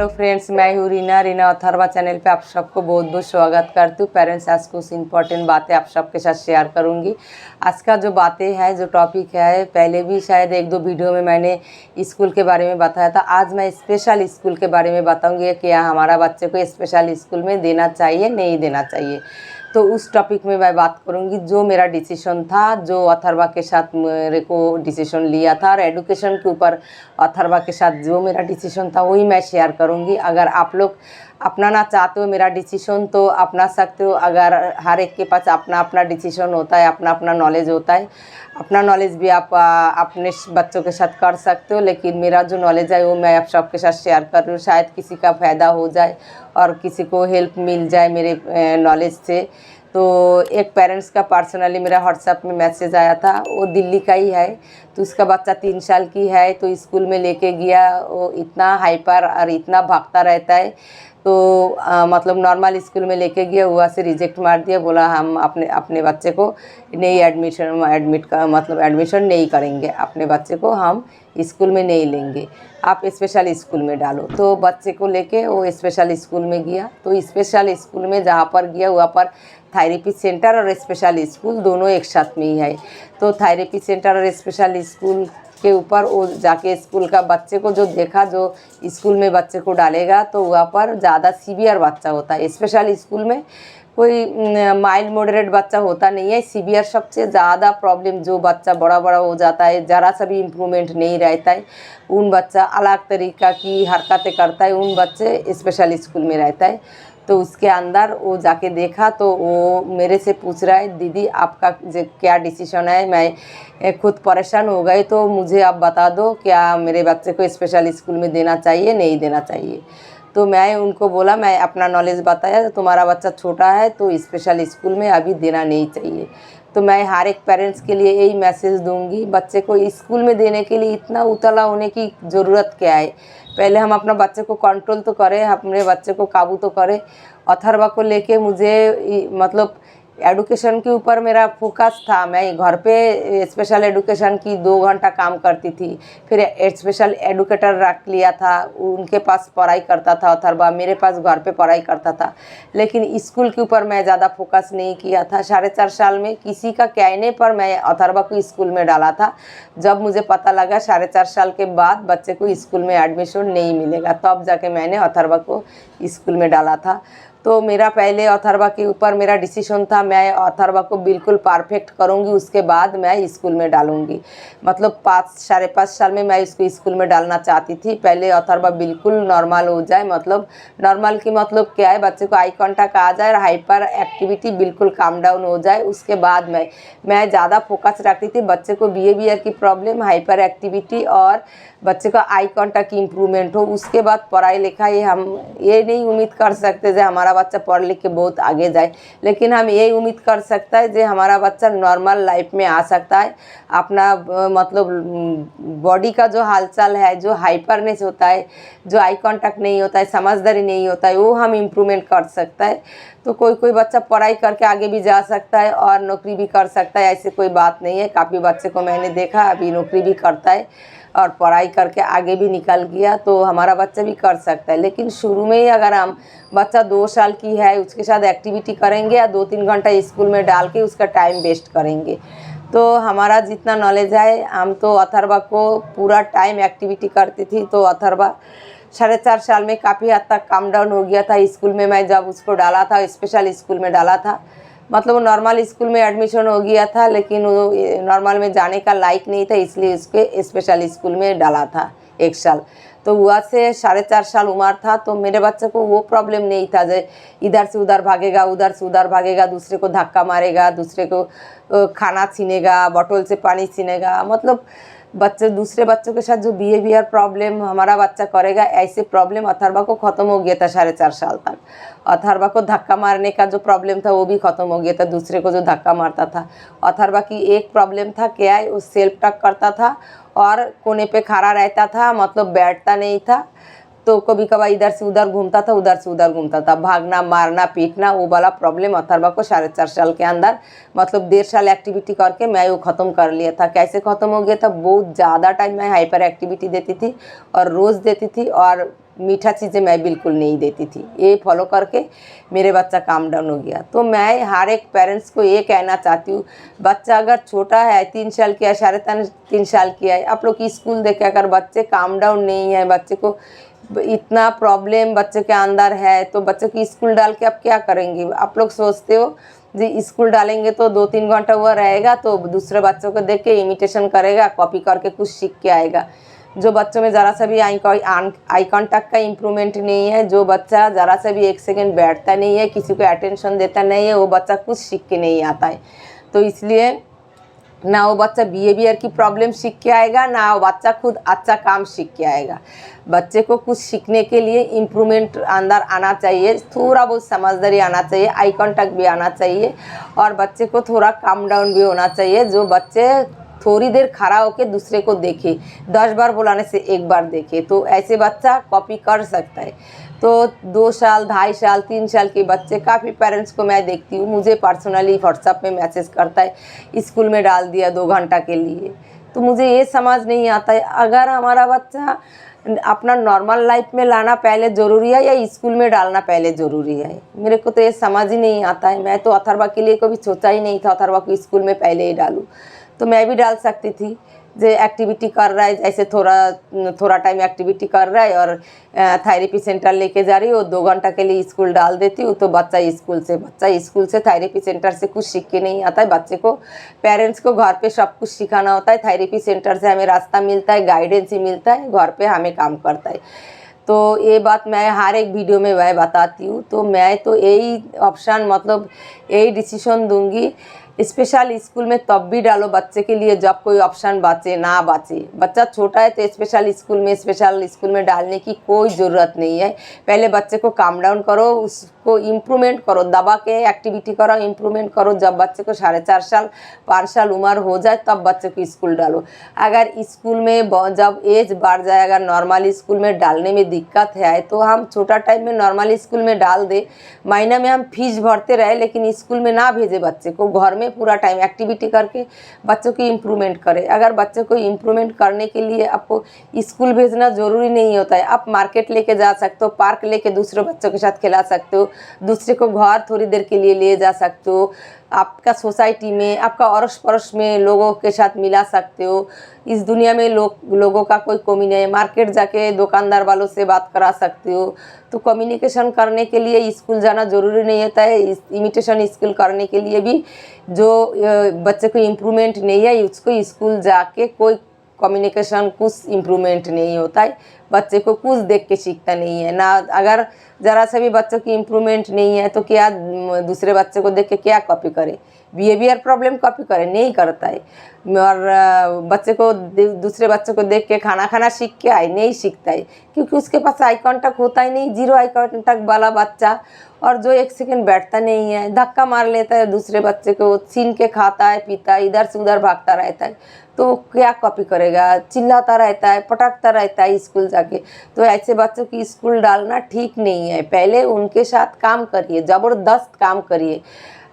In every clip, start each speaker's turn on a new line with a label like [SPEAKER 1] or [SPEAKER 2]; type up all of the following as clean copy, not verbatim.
[SPEAKER 1] Hello friends, मैं हूँ Reena Atharva channel पे आप सबको बहुत बहुत स्वागत करती हूँ। पेरेंट्स आज कुछ इम्पोर्टेंट बातें आप सबके साथ शेयर करूँगी। आज का जो बातें है, जो टॉपिक है, पहले भी शायद एक दो वीडियो में मैंने स्कूल के बारे में बताया था। आज मैं स्पेशल स्कूल के बारे में बताऊँगी कि हमारा बच्चे को स्पेशल स्कूल में देना चाहिए नहीं देना चाहिए। तो उस टॉपिक में मैं बात करूंगी जो मेरा डिसीजन था, जो अथर्वा के साथ मेरे को डिसीजन लिया था, और एडुकेशन के ऊपर अथर्वा के साथ जो मेरा डिसीजन था वही मैं शेयर करूंगी। अगर आप लोग अपनाना चाहते हो मेरा डिसीजन तो अपना सकते हो। अगर हर एक के पास अपना अपना डिसीजन होता है, अपना अपना नॉलेज होता है, अपना नॉलेज भी आप अपने बच्चों के साथ कर सकते हो। लेकिन मेरा जो नॉलेज है वो मैं आप सबके साथ शेयर कर रही हूँ। शायद किसी का फ़ायदा हो जाए और किसी को हेल्प मिल जाए मेरे नॉलेज से। तो एक पेरेंट्स का पर्सनली मेरा व्हाट्सएप में मैसेज आया था, वो दिल्ली का ही है। तो उसका बच्चा 3 साल की है, तो स्कूल में लेके गया। वो इतना हाइपर और इतना भागता रहता है। तो मतलब नॉर्मल स्कूल में लेके गया, वहाँ से रिजेक्ट मार दिया। बोला हम अपने बच्चे को नहीं एडमिशन नहीं करेंगे, अपने बच्चे को हम स्कूल में नहीं लेंगे, आप स्पेशल स्कूल में डालो। तो बच्चे को लेके वो स्पेशल स्कूल में गया। तो स्पेशल स्कूल में जहाँ पर गया वहाँ पर थेरेपी सेंटर और स्पेशल स्कूल दोनों एक साथ में ही है। तो थेरेपी सेंटर और स्पेशल स्कूल के ऊपर वो जाके स्कूल का बच्चे को जो देखा, जो स्कूल में बच्चे को डालेगा तो वहाँ पर ज़्यादा सीवियर बच्चा होता है। स्पेशल स्कूल में कोई माइल्ड मॉडरेट बच्चा होता नहीं है, सीवियर सबसे ज़्यादा प्रॉब्लम जो बच्चा बड़ा हो जाता है, ज़रा सा भी इम्प्रूवमेंट नहीं रहता है, उन बच्चा अलग तरीक़ा की हरकतें करता है, उन बच्चे स्पेशल स्कूल में रहता है। तो उसके अंदर वो जाके देखा तो वो मेरे से पूछ रहा है, दीदी आपका क्या डिसीजन है, मैं खुद परेशान हो गई, तो मुझे आप बता दो क्या मेरे बच्चे को स्पेशल स्कूल में देना चाहिए नहीं देना चाहिए। तो मैं उनको बोला, मैं अपना नॉलेज बताया, तुम्हारा बच्चा छोटा है तो स्पेशल स्कूल में अभी देना नहीं चाहिए। तो मैं हर एक पेरेंट्स के लिए यही मैसेज दूंगी, बच्चे को स्कूल में देने के लिए इतना उतला होने की ज़रूरत क्या है। पहले हम अपना बच्चे को कंट्रोल तो करें, अपने बच्चे को काबू तो करें। अथर्वा को लेके मुझे मतलब एडुकेशन के ऊपर मेरा फोकस था। मैं घर पे स्पेशल एडुकेशन की 2 घंटा काम करती थी, फिर स्पेशल एडुकेटर रख लिया था, उनके पास पढ़ाई करता था अथर्वा, मेरे पास घर पे पढ़ाई करता था। लेकिन स्कूल के ऊपर मैं ज़्यादा फोकस नहीं किया था। 4.5 साल में किसी का कहने पर मैं अथर्वा को स्कूल में डाला था। जब मुझे पता लगा 4.5 साल के बाद बच्चे को स्कूल में एडमिशन नहीं मिलेगा, तब जाके मैंने अथर्वा को स्कूल में डाला था। तो मेरा पहले अथर्वा के ऊपर मेरा डिसीजन था, मैं अथर्वा को बिल्कुल परफेक्ट करूंगी, उसके बाद मैं स्कूल में डालूंगी। मतलब 5-5.5 साल में मैं इसको स्कूल में डालना चाहती थी। पहले अथर्वा बिल्कुल नॉर्मल हो जाए, मतलब नॉर्मल की मतलब क्या है, बच्चे को आई कॉन्टैक्ट आ जाए और हाइपर एक्टिविटी बिल्कुल काम डाउन हो जाए। उसके बाद मैं ज़्यादा फोकस रखती थी बच्चे को बिहेवियर की प्रॉब्लम, हाइपर एक्टिविटी और बच्चे का आई कॉन्टैक्ट इम्प्रूवमेंट हो। उसके बाद पढ़ाई लिखाई हम ये नहीं उम्मीद कर सकते जो हमारा बच्चा पढ़ लिख के बहुत आगे जाए, लेकिन हम ये उम्मीद कर सकता है जो हमारा बच्चा नॉर्मल लाइफ में आ सकता है। अपना मतलब बॉडी का जो हालचाल है, जो हाइपरनेस होता है, जो आई कॉन्टैक्ट नहीं होता है, समझदारी नहीं होता है, वो हम इम्प्रूवमेंट कर सकता है। तो कोई बच्चा पढ़ाई करके आगे भी जा सकता है और नौकरी भी कर सकता है, ऐसे कोई बात नहीं है। काफ़ी बच्चे को मैंने देखा अभी नौकरी भी करता है और पढ़ाई करके आगे भी निकल गया, तो हमारा बच्चा भी कर सकता है। लेकिन शुरू में ही अगर हम बच्चा 2 साल की है उसके साथ एक्टिविटी करेंगे या 2-3 घंटा स्कूल में डाल के उसका टाइम वेस्ट करेंगे, तो हमारा जितना नॉलेज है, हम तो अथर्वा को पूरा टाइम एक्टिविटी करती थी। तो अथर्वा 4.5 साल में काफ़ी हद तक काम डाउन हो गया था। स्कूल में मैं जब उसको डाला था, स्पेशल स्कूल में डाला था, मतलब वो नॉर्मल स्कूल में एडमिशन हो गया था, लेकिन वो नॉर्मल में जाने का लायक नहीं था, इसलिए उसके स्पेशल स्कूल में डाला था 1 साल। तो हुआ से 4.5 साल उम्र था, तो मेरे बच्चे को वो प्रॉब्लम नहीं था जो इधर से उधर भागेगा, उधर से उधर भागेगा, दूसरे को धक्का मारेगा, दूसरे को खाना छीनेगा, बॉटल से पानी छीनेगा। मतलब दूसरे बच्चों के साथ जो बिहेवियर प्रॉब्लम हमारा बच्चा करेगा, ऐसे प्रॉब्लम अथर्वा को ख़त्म हो गया था 4.5 साल तक। अथर्वा को धक्का मारने का जो प्रॉब्लम था वो भी ख़त्म हो गया था, दूसरे को जो धक्का मारता था। अथर्वा की एक प्रॉब्लम था, क्या है, वो सेल्फ टॉक करता था और कोने पे खड़ा रहता था, मतलब बैठता नहीं था। तो कभी कभार इधर से उधर घूमता था, उधर से उधर घूमता था, भागना मारना पीटना, वो वाला प्रॉब्लम अथर्वा को 4.5 साल के अंदर, मतलब 1.5 साल एक्टिविटी करके मैं वो ख़त्म कर लिया था। कैसे ख़त्म हो गया था, बहुत ज़्यादा टाइम मैं हाइपर एक्टिविटी देती थी और रोज़ देती थी, और मीठा चीज़ें मैं बिल्कुल नहीं देती थी। ये फॉलो करके मेरे बच्चा काम डाउन हो गया। तो मैं हर एक पेरेंट्स को ये कहना चाहती हूँ, बच्चा अगर छोटा है, 3 साल की है, 3.5 साल की है, आप लोग की स्कूल देखे अगर बच्चे काम डाउन नहीं है, बच्चे को इतना प्रॉब्लम बच्चे के अंदर है, तो बच्चे की स्कूल डाल के आप क्या करेंगे? आप लोग सोचते हो जी स्कूल डालेंगे तो 2-3 घंटा हुआ रहेगा तो दूसरे बच्चों को देख के इमिटेशन करेगा, कॉपी करके कुछ सीख के आएगा। जो बच्चों में ज़रा सा भी आई कांटेक्ट का इम्प्रूवमेंट नहीं है, जो बच्चा ज़रा सा भी 1 सेकेंड बैठता नहीं है, किसी को अटेंशन देता नहीं है, वो बच्चा कुछ सीख के नहीं आता है। तो इसलिए ना वो बच्चा बिहेवियर की प्रॉब्लम सीख के आएगा, ना वो बच्चा खुद अच्छा काम सीख के आएगा। बच्चे को कुछ सीखने के लिए इम्प्रूवमेंट अंदर आना चाहिए, थोड़ा बहुत समझदारी आना चाहिए, आई कांटेक्ट भी आना चाहिए और बच्चे को थोड़ा काम डाउन भी होना चाहिए। जो बच्चे थोड़ी देर खड़ा होकर दूसरे को देखे, 10 बार बुलाने से 1 बार देखे, तो ऐसे बच्चा कॉपी कर सकता है। तो 2 साल, 2.5 साल, 3 साल के बच्चे काफ़ी पेरेंट्स को मैं देखती हूँ, मुझे पर्सनली व्हाट्सएप में मैसेज करता है, स्कूल में डाल दिया 2 घंटा के लिए। तो मुझे ये समझ नहीं आता है, अगर हमारा बच्चा अपना नॉर्मल लाइफ में लाना पहले ज़रूरी है या स्कूल में डालना पहले ज़रूरी है? मेरे को तो ये समझ ही नहीं आता है। मैं तो अथर्वा के लिए कभी सोचा ही नहीं था अथर्वा को स्कूल में पहले ही डालूँ, तो मैं भी डाल सकती थी। जो एक्टिविटी कर रहा है, जैसे थोड़ा टाइम एक्टिविटी कर रहा है और थेरेपी सेंटर लेके जा रही हो, 2 घंटा के लिए स्कूल डाल देती हूँ, तो बच्चा स्कूल से थेरेपी सेंटर से कुछ सीख के नहीं आता है। बच्चे को पेरेंट्स को घर पे सब कुछ सिखाना होता है, थेरेपी सेंटर से हमें रास्ता मिलता है, गाइडेंस ही मिलता है, घर पे हमें काम करता है। तो ये बात मैं हर एक वीडियो में मैं बताती हूँ। तो मैं तो यही ऑप्शन मतलब यही डिसीजन दूंगी, स्पेशल स्कूल में तब भी डालो बच्चे के लिए जब कोई ऑप्शन बचे ना बचे। बच्चा छोटा है तो स्पेशल स्कूल में डालने की कोई ज़रूरत नहीं है। पहले बच्चे को काम डाउन करो, उसको इम्प्रूवमेंट करो, दबा के एक्टिविटी करो, इम्प्रूवमेंट करो। जब बच्चे को 4.5 साल 5 साल उम्र हो जाए तब बच्चे को स्कूल डालो। अगर स्कूल में जब एज बढ़ जाए, अगर नॉर्मल स्कूल में डालने में दिक्कत है तो हम छोटा टाइम में नॉर्मल स्कूल में डाल दे, महीना में हम फीस भरते रहे, लेकिन स्कूल में ना भेजे बच्चे को, घर में पूरा टाइम एक्टिविटी करके बच्चों की इम्प्रूवमेंट करें। अगर बच्चों को इम्प्रूवमेंट करने के लिए आपको स्कूल भेजना ज़रूरी नहीं होता है, आप मार्केट लेके जा सकते हो, पार्क लेके दूसरे बच्चों के साथ खिला सकते हो, दूसरे को घर थोड़ी देर के लिए ले जा सकते हो, आपका सोसाइटी में, आपका अड़ोस पड़ोस में लोगों के साथ मिला सकते हो। इस दुनिया में लोगों का कोई कमी नहीं है, मार्केट जाके दुकानदार वालों से बात करा सकते हो। तो कम्युनिकेशन करने के लिए स्कूल जाना ज़रूरी नहीं होता है। इमिटेशन स्किल करने के लिए भी जो बच्चे को इम्प्रूवमेंट नहीं है, उसको स्कूल जाके कोई कम्युनिकेशन कुछ इम्प्रूवमेंट नहीं होता है। बच्चे को कुछ देख के सीखता नहीं है ना। अगर ज़रा सा भी बच्चों की इम्प्रूवमेंट नहीं है तो क्या दूसरे बच्चे को देख के क्या कॉपी करे? बिहेवियर प्रॉब्लम कॉपी करे? नहीं करता है। और बच्चे को दूसरे बच्चों को देख के खाना सीख के आए? नहीं सीखता है, क्योंकि उसके पास आई कांटेक्ट होता ही नहीं। 0 आई कांटेक्ट वाला बच्चा, और जो 1 सेकेंड बैठता नहीं है, धक्का मार लेता है दूसरे बच्चे को, छीन के खाता है, पीता है, इधर से उधर भागता रहता है, तो क्या कॉपी करेगा? चिल्लाता रहता है, पटकता रहता है स्कूल जाके। तो ऐसे बच्चों की स्कूल डालना ठीक नहीं है। पहले उनके साथ काम करिए, ज़बरदस्त काम करिए।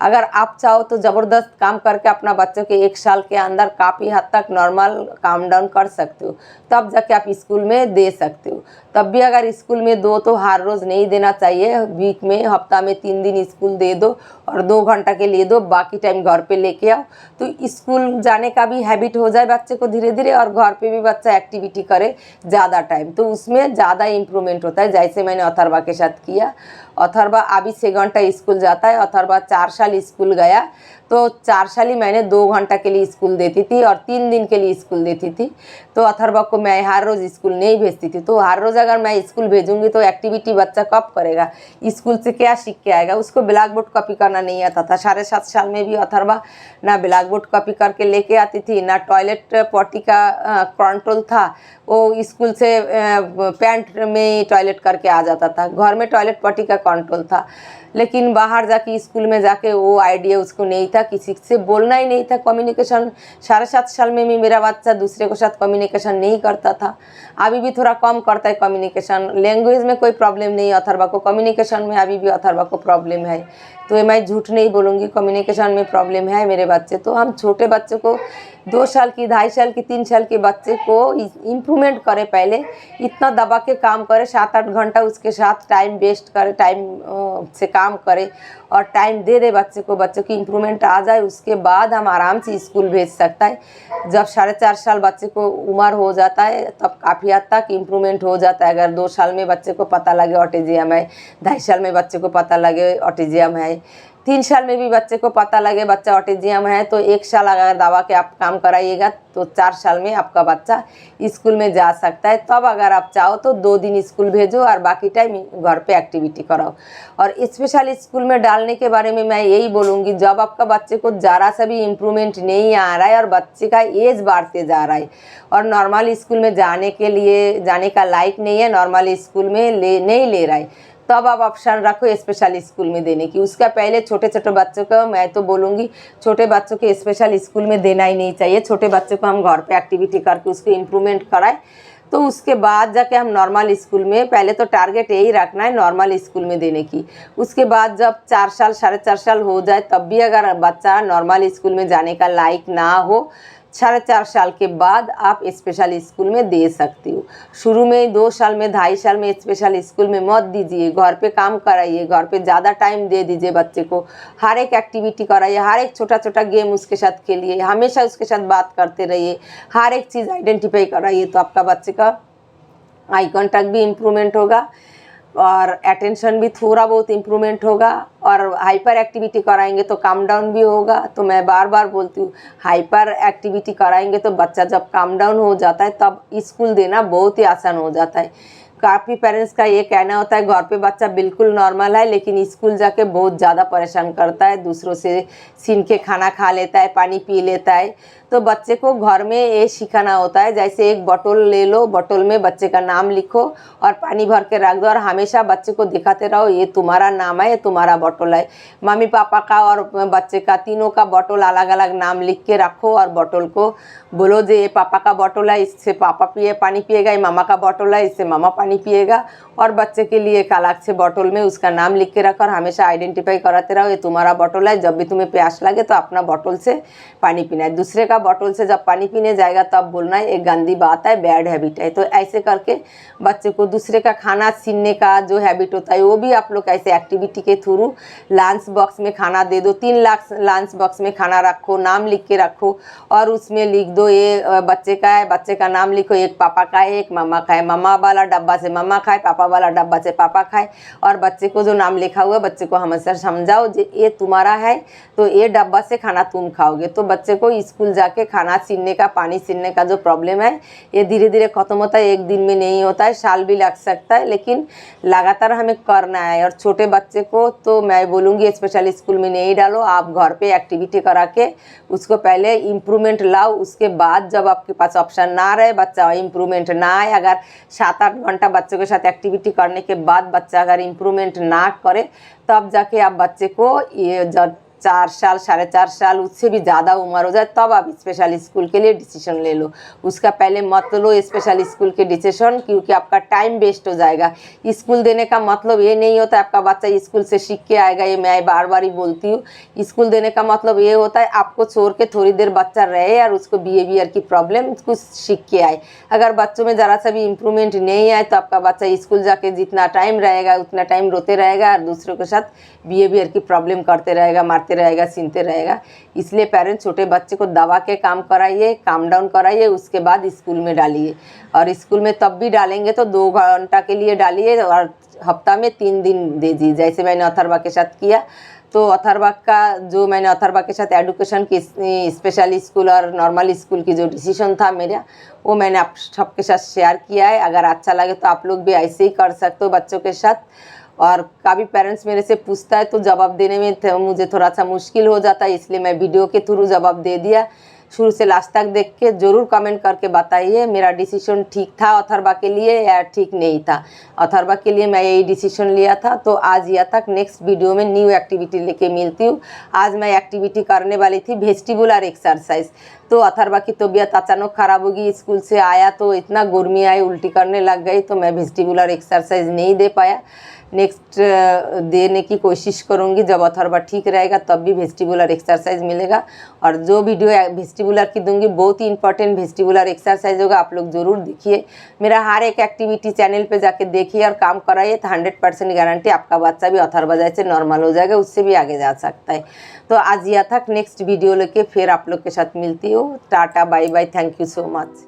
[SPEAKER 1] अगर आप चाहो तो ज़बरदस्त काम करके अपना बच्चों के 1 साल के अंदर काफ़ी हद तक नॉर्मल काम डाउन कर सकते हो, तब जाके आप स्कूल में दे सकते हो। तब भी अगर स्कूल में दो तो हर रोज़ नहीं देना चाहिए, वीक में हफ्ता में 3 दिन स्कूल दे दो और 2 घंटा के लिए दो, बाकी टाइम घर पे लेके आओ। तो स्कूल जाने का भी हैबिट हो जाए बच्चे को धीरे धीरे, और घर पे भी बच्चा एक्टिविटी करे ज़्यादा टाइम, तो उसमें ज़्यादा इम्प्रूवमेंट होता है। जैसे मैंने अथर्वा के साथ किया। अथर्वा अभी 6 घंटा स्कूल जाता है। अथर्वा 4 साल स्कूल गया, तो 4 साल ही मैंने 2 घंटा के लिए स्कूल देती थी और 3 दिन के लिए स्कूल देती थी। तो अथर्वा को मैं हर रोज़ स्कूल नहीं भेजती थी। तो हर रोज़ अगर मैं स्कूल भेजूंगी तो एक्टिविटी बच्चा कब करेगा? स्कूल से क्या सीख के आएगा? उसको ब्लैक बोर्ड कॉपी करना नहीं आता था। 7.5 साल में भी अथर्वा ना ब्लैक बोर्ड कॉपी करके लेके आती थी, ना टॉयलेट पॉटी का कंट्रोल था। वो स्कूल से पैंट में टॉयलेट करके आ जाता था। घर में टॉयलेट पॉटी का कंट्रोल था, लेकिन बाहर जाके स्कूल में जाके वो आइडिया उसको नहीं था, किसी से बोलना ही नहीं था। कम्युनिकेशन 7.5 साल में भी मेरा बच्चा दूसरे के साथ कम्युनिकेशन नहीं करता था। अभी भी थोड़ा कम करता है कम्युनिकेशन। लैंग्वेज में कोई प्रॉब्लम नहीं है अथर्वा को, कम्युनिकेशन में अभी भी अथर्वा को प्रॉब्लम है। तो ये मैं झूठ नहीं बोलूँगी, कम्युनिकेशन में प्रॉब्लम है मेरे बच्चे। तो हम छोटे बच्चों को 2 साल की, 2.5 साल की, 3 साल के बच्चे को इम्प्रूवमेंट करें, पहले इतना दबा के काम करे, 7-8 घंटा उसके साथ टाइम वेस्ट करे, टाइम से काम करे और टाइम दे दे बच्चे को, बच्चों की इम्प्रूवमेंट आ जाए, उसके बाद हम आराम से स्कूल भेज सकता है। जब 4.5 साल बच्चे को उम्र हो जाता है तब काफ़ी हद तक इम्प्रूवमेंट हो जाता है। अगर 2 साल में बच्चे को पता लगे ऑटिज्म है, 2.5 साल में बच्चे को पता लगे ऑटिज्म है, 3 साल में भी बच्चे को पता लगे बच्चा ऑटिज्म है, तो 1 साल अगर दवा के आप काम कराइएगा तो 4 साल में आपका बच्चा स्कूल में जा सकता है। तब अगर आप चाहो तो 2 दिन स्कूल भेजो और बाकी टाइम घर पे एक्टिविटी कराओ। और स्पेशल स्कूल में डालने के बारे में मैं यही बोलूँगी, जब आपका बच्चे को ज़रा सा भी इम्प्रूवमेंट नहीं आ रहा है और बच्चे का एज बढ़ते जा रहा है और नॉर्मल स्कूल में जाने का लायक नहीं है, नॉर्मल स्कूल में नहीं ले रहा है, तब आप ऑप्शन रखो स्पेशल स्कूल में देने की। उसका पहले छोटे छोटे बच्चों को मैं तो बोलूँगी छोटे बच्चों के स्पेशल स्कूल में देना ही नहीं चाहिए। छोटे बच्चों को हम घर पे एक्टिविटी करके उसको इम्प्रूवमेंट कराएं, तो उसके बाद जाके हम नॉर्मल स्कूल में, पहले तो टारगेट यही रखना है नॉर्मल स्कूल में देने की। उसके बाद जब 4 साल 4.5 साल हो जाए तब भी अगर बच्चा नॉर्मल स्कूल में जाने का लायक ना हो, 4.5 साल के बाद आप स्पेशल स्कूल में दे सकती हो। शुरू में 2 साल में, 2.5 साल में स्पेशल स्कूल में मत दीजिए, घर पे काम कराइए, घर पे ज़्यादा टाइम दे दीजिए बच्चे को, हर एक एक्टिविटी कराइए, हर एक छोटा छोटा गेम उसके साथ खेलिए, हमेशा उसके साथ बात करते रहिए, हर एक चीज़ आइडेंटिफाई कराइए, तो आपका बच्चे का आई कांटेक्ट भी इम्प्रूवमेंट होगा और अटेंशन भी थोड़ा बहुत इम्प्रूवमेंट होगा। और हाइपर एक्टिविटी कराएंगे तो काम डाउन भी होगा। तो मैं बार बार बोलती हूँ, हाइपर एक्टिविटी कराएंगे तो बच्चा जब काम डाउन हो जाता है तब स्कूल देना बहुत ही आसान हो जाता है। काफ़ी पेरेंट्स का ये कहना होता है घर पे बच्चा बिल्कुल नॉर्मल है लेकिन स्कूल जाके बहुत ज़्यादा परेशान करता है, दूसरों से छीन के खाना खा लेता है, पानी पी लेता है। तो बच्चे को घर में ये सिखाना होता है, जैसे एक बोतल ले लो, बोतल में बच्चे का नाम लिखो और पानी भर के रख दो और हमेशा बच्चे को दिखाते रहो ये तुम्हारा नाम है, ये तुम्हारा बोतल है। मम्मी पापा का और बच्चे का तीनों का बोतल अलग अलग नाम लिख के रखो और बोतल को बोलो जो ये पापा का बोतल है, इससे पापा पानी पिएगा, ये मामा का बोतल है, इससे मामा पानी पिएगा। और बच्चे के लिए एक अलग से बोतल में उसका नाम लिख के रखो और हमेशा आइडेंटिफाई कराते रहो ये तुम्हारा बोतल है, जब भी तुम्हें प्यास लगे तो अपना बोतल से पानी पीना है। दूसरे का बोतल से जब पानी पीने जाएगा तब बोलना है एक गंदी बात है, बैड हैबिट है। तो ऐसे करके बच्चे को दूसरे का खाना छीनने का जो हैबिट होता है वो भी आप लोग ऐसे एक्टिविटी के थ्रू लंच बॉक्स में खाना दे दो, 3 लाख लंच बॉक्स में खाना रखो, नाम लिख के रखो और उसमें लिख दो ये बच्चे का है, बच्चे का नाम लिखो, एक पापा का है, एक मामा का है, मामा वाला डब्बा से मामा खाए, पापा वाला डब्बा से पापा खाए। और बच्चे को जो नाम लिखा हुआ है बच्चे को हमेशा समझाओ जो ये तुम्हारा है तो ये डब्बा से खाना तुम खाओगे। तो बच्चे को स्कूल जाके खाना छीनने का, पानी छीनने का जो प्रॉब्लम है ये धीरे धीरे ख़त्म होता है, एक दिन में नहीं होता है, साल भी लग सकता है, लेकिन लगातार हमें करना है। और छोटे बच्चे को तो मैं बोलूँगी स्पेशल स्कूल में नहीं डालो, आप घर पे एक्टिविटी करा के उसको पहले इम्प्रूवमेंट लाओ। उसके बाद जब आपके पास ऑप्शन ना रहे, बच्चा इम्प्रूवमेंट ना आए, अगर 7-8 घंटा बच्चों के साथ एक्टिविटी करने के बाद बच्चा अगर इम्प्रूवमेंट ना करे तब जाके आप बच्चे को ये जब 4 साल 4.5 साल उससे भी ज़्यादा उम्र हो जाए तब आप स्पेशल स्कूल के लिए डिसीजन ले लो। उसका पहले मत लो स्पेशल स्कूल के डिसीजन, क्योंकि आपका टाइम वेस्ट हो जाएगा। स्कूल देने का मतलब ये नहीं होता है आपका बच्चा स्कूल से सीख के आएगा, ये मैं बार बार ही बोलती हूँ। स्कूल देने का मतलब ये होता है आपको छोड़ के थोड़ी देर बच्चा रहे और उसको बिहेवियर की प्रॉब्लम उसको सीख के आए। अगर बच्चों में ज़रा सा भी इम्प्रूवमेंट नहीं आए तो आपका बच्चा स्कूल जाके जितना टाइम रहेगा उतना टाइम रोते रहेगा और दूसरों के साथ बिहेवियर की प्रॉब्लम करते रहेगा, मारते रहेगा, छीनते रहेगा। इसलिए पेरेंट्स छोटे बच्चे को दबा के काम कराइए, काम डाउन कराइए, उसके बाद स्कूल में डालिए। और स्कूल में तब भी डालेंगे तो 2 घंटा के लिए डालिए और हफ्ता में 3 दिन दे दीजिए, जैसे मैंने अथर्वा के साथ किया। तो अथर्वा का जो मैंने अथर्वा के साथ एडुकेशन की स्पेशल स्कूल और नॉर्मल स्कूल की जो डिसीजन था मेरा, वो मैंने आप सबके साथ शेयर किया है। अगर अच्छा लगे तो आप लोग भी ऐसे ही कर सकते हो बच्चों के साथ। और काफ़ी पेरेंट्स मेरे से पूछता है तो जवाब देने में मुझे थोड़ा सा मुश्किल हो जाता है, इसलिए मैं वीडियो के थ्रू जवाब दे दिया। शुरू से लास्ट तक देख के ज़रूर कमेंट करके बताइए मेरा डिसीजन ठीक था अथर्वा के लिए या ठीक नहीं था। अथर्वा के लिए मैं यही डिसीजन लिया था। तो आज या तक नेक्स्ट वीडियो में न्यू एक्टिविटी लेके मिलती हूँ। आज मैं एक्टिविटी करने वाली थी वेस्टिबुलर एक्सरसाइज। तो अथर्वा की तबीयत अचानक ख़राब होगी, स्कूल से आया तो इतना गर्मी आई, उल्टी करने लग गई, तो मैं वेस्टिबुलर एक्सरसाइज नहीं दे पाया। नेक्स्ट देने की कोशिश करूँगी। जब अथर्वा ठीक रहेगा तब भी वेस्टिबुलर एक्सरसाइज मिलेगा। और जो वीडियो वेस्टिबुलर की दूंगी बहुत ही इंपॉर्टेंट वेस्टिबुलर एक्सरसाइज होगा, आप लोग ज़रूर देखिए। मेरा हर एक एक्टिविटी चैनल पे जाके देखिए और काम कराइए, तो 100% गारंटी आपका बच्चा भी अथर्वा जैसे नॉर्मल हो जाएगा, उससे भी आगे जा सकता है। तो आज यह तक, नेक्स्ट वीडियो लेके फिर आप लोग के साथ मिलती हूँ। Tata bye bye, thank you so much.